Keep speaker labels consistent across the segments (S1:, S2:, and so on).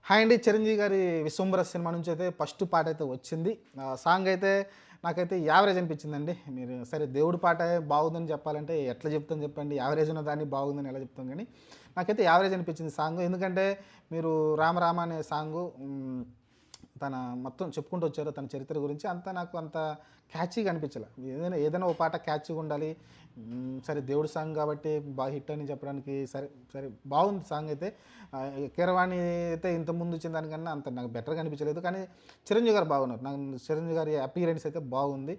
S1: Hi అండి. 'చిరంజీవి' గారి 'Vishwambhara' cinema నుంచి అయితే ఫస్ట్ పాటైతే వచ్చింది. సాంగ్ అయితే నాకైతే యావరేజ్ అనిపించిందండి. మీరు సరే దేవుడి పాటే బాగుందని చెప్పాలంటే ఎట్లా చెప్తాం చెప్పండి? యావరేజ్ ఉన్న దాన్ని బాగుందని ఎలా చెప్తాం గానీ, నాకైతే యావరేజ్ అనిపించింది సాంగు. ఎందుకంటే మీరు 'రామ రామ' అనే సాంగు తన మొత్తం చెప్పుకుంటూ వచ్చారు తన చరిత్ర గురించి. అంతా నాకు అంత క్యాచీగా అనిపించలే. ఏదైనా ఏదైనా ఒక పాట క్యాచీగా ఉండాలి. సరే దేవుడి సాంగ్ కాబట్టి బాగా హిట్ అని చెప్పడానికి సరే సరే బాగుంది సాంగ్ అయితే. 'కీరవాణి' అయితే ఇంతకుముందు వచ్చిన దానికన్నా అంత నాకు బెటర్‌గా అనిపించలేదు. కానీ చిరంజీవి గారు బాగున్నారు. నాకు చిరంజీవి గారి అపియరెన్స్ అయితే బాగుంది.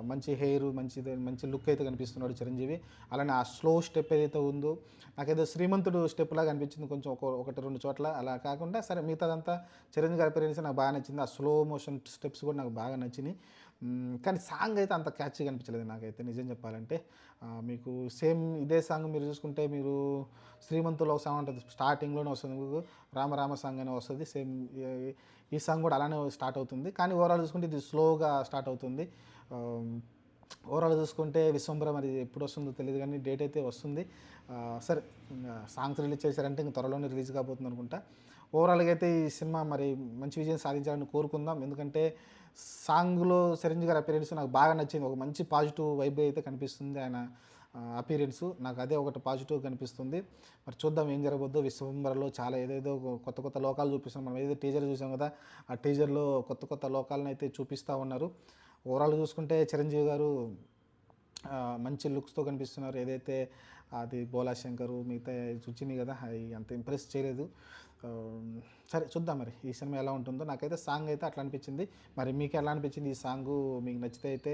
S1: మంచి హెయిర్ మంచిది మంచి లుక్ అయితే కనిపిస్తున్నాడు చిరంజీవి. అలానే ఆ స్లో స్టెప్ ఏదైతే ఉందో నాకేదో శ్రీమంతుడు స్టెప్ లాగా అనిపించింది కొంచెం ఒకటి రెండు చోట్ల. అలా కాకుండా సరే మిగతాదంతా చిరంజీవి గారి అపియరెన్స్ నాకు బాగా నచ్చింది. ఆ స్లో మోషన్ స్టెప్స్ కూడా నాకు బాగా నచ్చినాయి. కానీ సాంగ్ అయితే అంత క్యాచ్‌గా అనిపించలేదు నాకైతే నిజం చెప్పాలంటే. మీకు సేమ్ ఇదే సాంగ్ మీరు చూసుకుంటే మీరు 'శ్రీమంతులో' ఒక సాంగ్ ఉంటది. స్టార్టింగ్‌లోనే వస్తుంది మీకు 'రామ రామ' సాంగ్ అని వస్తది. సేమ్ ఈ సాంగ్ కూడా అలానే స్టార్ట్ అవుతుంది. కానీ ఓవరాల్ చూసుకుంటే ఇది స్లోగా స్టార్ట్ అవుతుంది. ఆహ్, ఓవరాల్ చూసుకుంటే 'విశ్వంబర' మరి ఎప్పుడొస్తుందో తెలీదు గానీ డేట్ అయితే వస్తుంది. సరే సాంగ్స్ రిలీజ్ చేశారంటే ఇంక త్వరలోనే రిలీజ్ కాబోతుంది అనుకుంటా. ఓవరాల్‌గా అయితే ఈ సినిమా మరి మంచి విజయం సాధించాలని కోరుకుందాం. ఎందుకంటే సాంగ్‌లో చిరంజీవి గారి అపియరెన్స్ నాకు బాగా నచ్చింది. ఒక మంచి పాజిటివ్ వైబ్ అయితే కనిపిస్తుంది ఆయన అపియరెన్సు. నాకు అదే ఒకటి పాజిటివ్ కనిపిస్తుంది. మరి చూద్దాం ఏం జరగబోద్దో. 'విశ్వంబరలో' చాలా ఏదేదో కొత్త కొత్త లోకాలు చూపిస్తున్నారు. మనం ఏదైతే టీజర్ చూసాం కదా! ఆ టీజర్‌లో కొత్త కొత్త లోకాలనైతే చూపిస్తా ఉన్నారు. ఓవరాల్‌గా చూసుకుంటే చిరంజీవి గారు మంచి లుక్స్‌తో కనిపిస్తున్నారు. ఏదైతే అది 'బోలా శంకరు' మిగతా వచ్చినాయి కదా! అయి అంత ఇంప్రెస్ చేయలేదు. ఆహ్, సరే చూద్దాం మరి ఈ సినిమా ఎలా ఉంటుందో. నాకైతే సాంగ్ అయితే అట్లా అనిపించింది. మరి మీకు ఎలా అనిపించింది ఈ సాంగు? మీకు నచ్చితే అయితే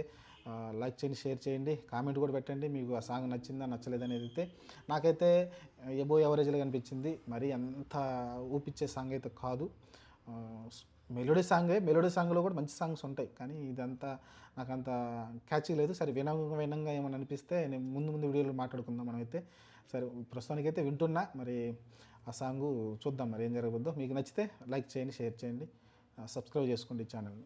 S1: లైక్ చేయండి, షేర్ చేయండి, కామెంట్ కూడా పెట్టండి. మీకు ఆ సాంగ్ నచ్చిందా? నచ్చలేదా? అనేది అయితే నాకైతే ఎబోవ్ యావరేజ్‌లాగా అనిపించింది. మరి అంత ఊపిచ్చే సాంగ్ అయితే కాదు. ఆహ్, మెలోడీ సాంగే. మెలోడీ సాంగ్‌లో కూడా మంచి సాంగ్స్ ఉంటాయి. కానీ ఇదంతా నాకంత క్యాచీ లేదు. సరే వినంగా వినంగా ఏమన్నా అనిపిస్తే నేను ముందు ముందు వీడియోలో మాట్లాడుకుందాం మనమైతే. సరే ప్రస్తుతానికైతే వింటున్నా. మరి ఆ సాంగు చూద్దాం మరి ఏం జరగబోద్దో. మీకు నచ్చితే లైక్ చేయండి, షేర్ చేయండి, సబ్స్క్రైబ్ చేసుకోండి ఈ ఛానల్‌ని.